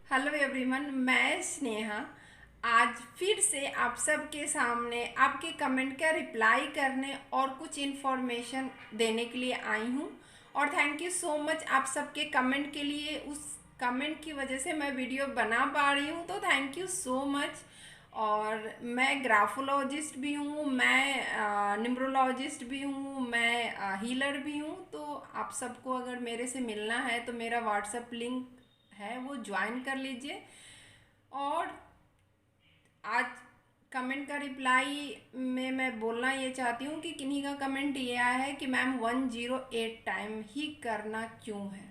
Hello everyone, मैं स्नेहा आज फिर से आप सबके सामने आपके कमेंट का रिप्लाई करने और कुछ इन्फॉर्मेशन देने के लिए आई हूँ। और थैंक यू सो मच आप सबके कमेंट के लिए। उस कमेंट की वजह से मैं वीडियो बना पा रही हूँ, तो थैंक यू सो मच। और मैं ग्राफोलॉजिस्ट भी हूँ, मैं न्यूमरोलॉजिस्ट भी हूँ, मैं हीलर भी हूँ। तो आप सबको अगर मेरे से मिलना है तो मेरा व्हाट्सएप लिंक है, वो ज्वाइन कर लीजिए। और आज कमेंट का रिप्लाई में मैं बोलना ये चाहती हूँ कि किन्हीं का कमेंट ये आया है कि मैम 108 टाइम ही करना क्यों है।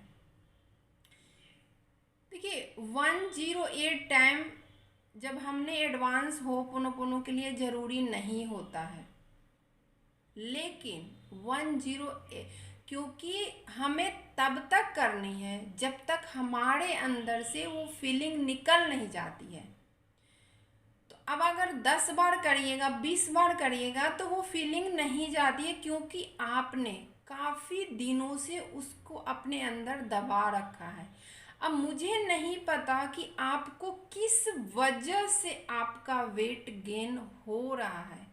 देखिए, 108 टाइम जब हमने एडवांस हो पोनोपोनो के लिए ज़रूरी नहीं होता है, लेकिन 108 क्योंकि हमें तब तक करनी है जब तक हमारे अंदर से वो फीलिंग निकल नहीं जाती है। तो अब अगर 10 बार करिएगा, 20 बार करिएगा तो वो फीलिंग नहीं जाती है, क्योंकि आपने काफ़ी दिनों से उसको अपने अंदर दबा रखा है। अब मुझे नहीं पता कि आपको किस वजह से आपका वेट गेन हो रहा है,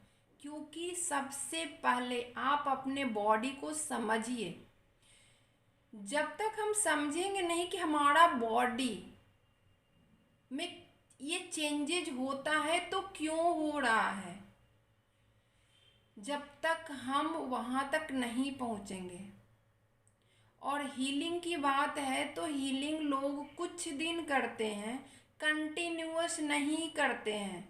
क्योंकि सबसे पहले आप अपने बॉडी को समझिए। जब तक हम समझेंगे नहीं कि हमारा बॉडी में ये चेंजेज होता है तो क्यों हो रहा है, जब तक हम वहाँ तक नहीं पहुँचेंगे। और हीलिंग की बात है तो हीलिंग लोग कुछ दिन करते हैं, कंटिन्यूअस नहीं करते हैं।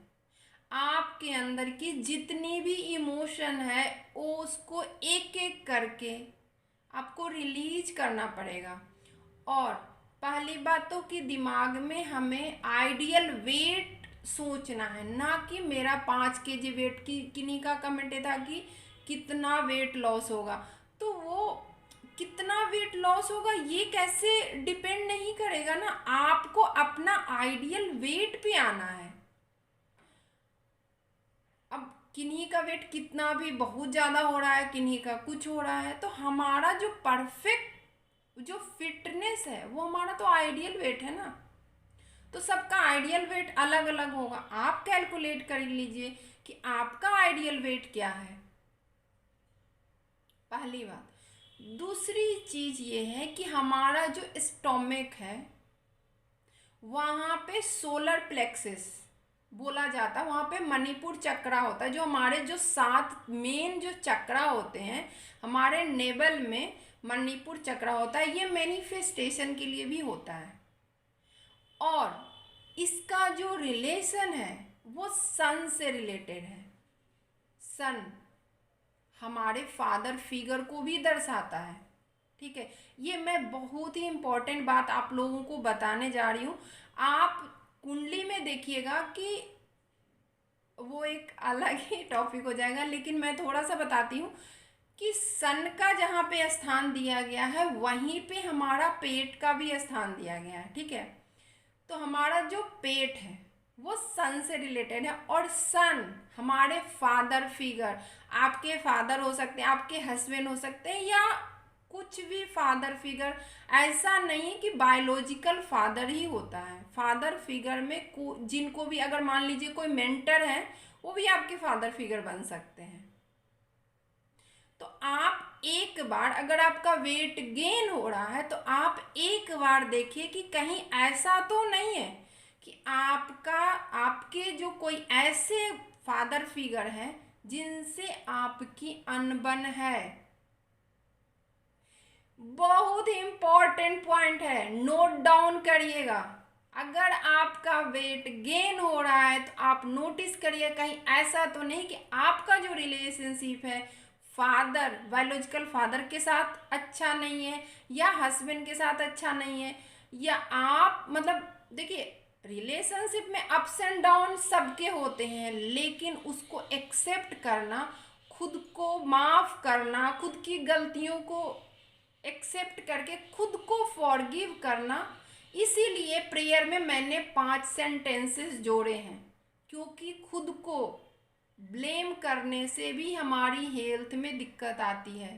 आपके अंदर की जितनी भी इमोशन है वो उसको एक एक करके आपको रिलीज करना पड़ेगा। और पहली बात तो कि दिमाग में हमें आइडियल वेट सोचना है, ना कि मेरा 5 kg वेट की। किन्हीं का कमेंट था कि कितना वेट लॉस होगा, तो वो कितना वेट लॉस होगा ये कैसे डिपेंड नहीं करेगा ना। आपको अपना आइडियल वेट पे आना है। अब किन्हीं का वेट कितना भी बहुत ज़्यादा हो रहा है, किन्हीं का कुछ हो रहा है, तो हमारा जो परफेक्ट जो फिटनेस है वो हमारा तो आइडियल वेट है ना। तो सबका आइडियल वेट अलग अलग होगा। आप कैलकुलेट कर लीजिए कि आपका आइडियल वेट क्या है, पहली बात। दूसरी चीज़ ये है कि हमारा जो स्टोमिक है वहाँ पे सोलर प्लेक्सिस बोला जाता है, वहाँ पे मणिपुर चक्रा होता है। जो हमारे जो 7 मेन जो चक्रा होते हैं हमारे नेवल में, मणिपुर चक्रा होता है। ये मैनिफेस्टेशन के लिए भी होता है। और इसका जो रिलेशन है वो सन से रिलेटेड है। सन हमारे फादर फिगर को भी दर्शाता है, ठीक है। ये मैं बहुत ही इम्पोर्टेंट बात आप लोगों को बताने जा रही हूँ। आप कुंडली में देखिएगा कि वो एक अलग ही टॉपिक हो जाएगा, लेकिन मैं थोड़ा सा बताती हूँ कि सन का जहाँ पे स्थान दिया गया है वहीं पे हमारा पेट का भी स्थान दिया गया है, ठीक है। तो हमारा जो पेट है वो सन से रिलेटेड है। और सन हमारे फादर फिगर, आपके फादर हो सकते हैं, आपके हस्बैंड हो सकते हैं, या कुछ भी फादर फिगर। ऐसा नहीं कि बायोलॉजिकल फादर ही होता है। फादर फिगर में जिनको भी, अगर मान लीजिए कोई मेंटर है, वो भी आपके फादर फिगर बन सकते हैं। तो आप एक बार, अगर आपका वेट गेन हो रहा है तो आप एक बार देखिए कि कहीं ऐसा तो नहीं है कि आपका, आपके जो कोई ऐसे फादर फिगर हैं जिनसे आपकी अनबन है। बहुत ही इंपॉर्टेंट पॉइंट है, नोट डाउन करिएगा। अगर आपका वेट गेन हो रहा है तो आप नोटिस करिए कहीं ऐसा तो नहीं कि आपका जो रिलेशनशिप है फादर, बायोलॉजिकल फादर के साथ अच्छा नहीं है, या हस्बैंड के साथ अच्छा नहीं है, या आप मतलब देखिए, रिलेशनशिप में अप्स एंड डाउन सबके होते हैं, लेकिन उसको एक्सेप्ट करना, खुद को माफ़ करना, खुद की गलतियों को एक्सेप्ट करके खुद को फॉरगिव करना। इसीलिए प्रेयर में मैंने 5 सेंटेंसेस जोड़े हैं, क्योंकि खुद को ब्लेम करने से भी हमारी हेल्थ में दिक्कत आती है।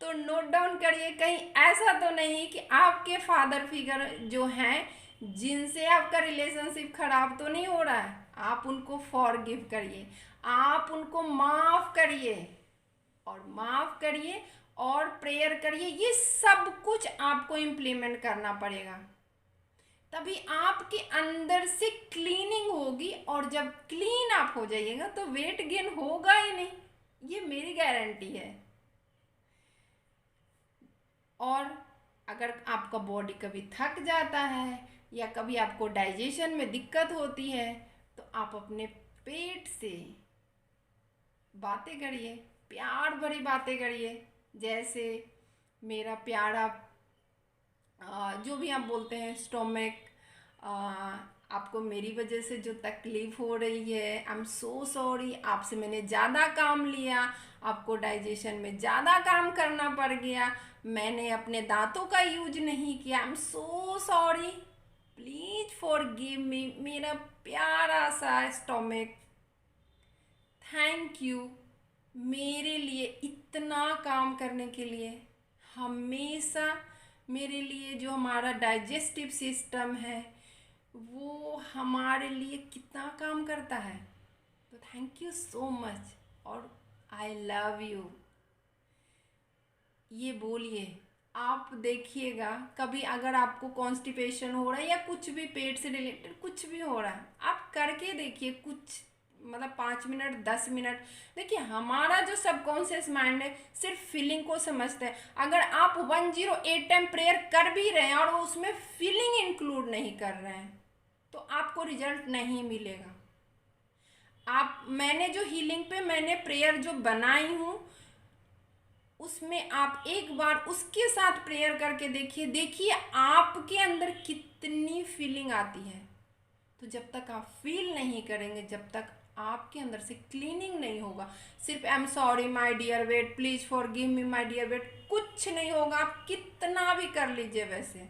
तो नोट डाउन करिए, कहीं ऐसा तो नहीं कि आपके फादर फिगर जो हैं जिनसे आपका रिलेशनशिप खराब तो नहीं हो रहा है, आप उनको फॉरगिव करिए, आप उनको माफ़ करिए, और माफ़ करिए और प्रेयर करिए। ये सब कुछ आपको इम्प्लीमेंट करना पड़ेगा, तभी आपके अंदर से क्लीनिंग होगी। और जब क्लीन आप हो जाइएगा तो वेट गेन होगा ही नहीं, ये मेरी गारंटी है। और अगर आपका बॉडी कभी थक जाता है या कभी आपको डाइजेशन में दिक्कत होती है, तो आप अपने पेट से बातें करिए, प्यार भरी बातें करिए। जैसे मेरा प्यारा जो भी आप बोलते हैं स्टोमक, आपको मेरी वजह से जो तकलीफ़ हो रही है, आई एम सो सॉरी, आपसे मैंने ज़्यादा काम लिया, आपको डाइजेशन में ज़्यादा काम करना पड़ गया, मैंने अपने दांतों का यूज नहीं किया, I am so sorry, please forgive me मेरा प्यारा सा स्टोमक। थैंक यू मेरे लिए इतना काम करने के लिए। हमेशा मेरे लिए जो हमारा डाइजेस्टिव सिस्टम है वो हमारे लिए कितना काम करता है, तो थैंक यू सो मच और आई लव यू। ये बोलिए। आप देखिएगा कभी अगर आपको कॉन्स्टिपेशन हो रहा है या कुछ भी पेट से रिलेटेड कुछ भी हो रहा है, आप करके देखिए कुछ, मतलब 5 मिनट 10 मिनट। देखिए हमारा जो सबकॉन्शियस माइंड है सिर्फ फीलिंग को समझता है। अगर आप 108 टाइम प्रेयर कर भी रहे हैं और उसमें फीलिंग इंक्लूड नहीं कर रहे हैं, तो आपको रिजल्ट नहीं मिलेगा। मैंने जो हीलिंग पे मैंने प्रेयर जो बनाई हूँ, उसमें आप एक बार उसके साथ प्रेयर करके देखिए, देखिए आपके अंदर कितनी फीलिंग आती है। तो जब तक आप फील नहीं करेंगे, जब तक आपके अंदर से क्लीनिंग नहीं होगा, सिर्फ I am sorry my dear weight, please forgive me my dear weight, कुछ नहीं होगा। आप कितना भी कर लीजिए, वैसे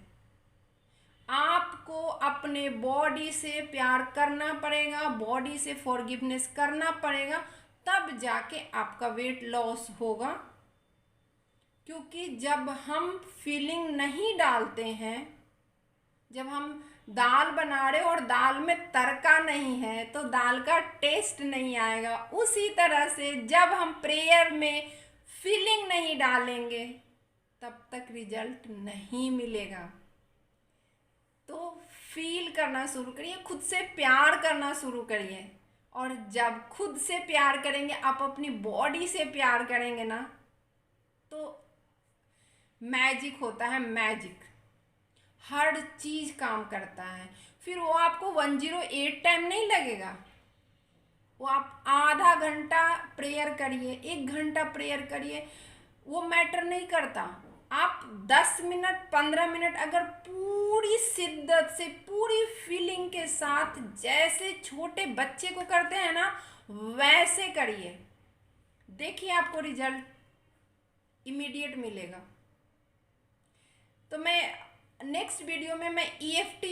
आपको अपने बॉडी से प्यार करना पड़ेगा, बॉडी से फॉरगिवनेस करना पड़ेगा, तब जाके आपका वेट लॉस होगा। क्योंकि जब हम फीलिंग नहीं डालते हैं, जब हम दाल बना रहे और दाल में तड़का नहीं है तो दाल का टेस्ट नहीं आएगा। उसी तरह से जब हम प्रेयर में फीलिंग नहीं डालेंगे तब तक रिजल्ट नहीं मिलेगा। तो फील करना शुरू करिए, खुद से प्यार करना शुरू करिए। और जब खुद से प्यार करेंगे, आप अपनी बॉडी से प्यार करेंगे ना, तो मैजिक होता है, मैजिक। हर चीज़ काम करता है। फिर वो आपको 108 टाइम नहीं लगेगा, वो आप आधा घंटा प्रेयर करिए, 1 घंटा प्रेयर करिए, वो मैटर नहीं करता। आप 10 मिनट 15 मिनट अगर पूरी शिद्दत से पूरी फीलिंग के साथ जैसे छोटे बच्चे को करते हैं ना, वैसे करिए, देखिए आपको रिजल्ट इमीडिएट मिलेगा। तो मैं नेक्स्ट वीडियो में मैं EFT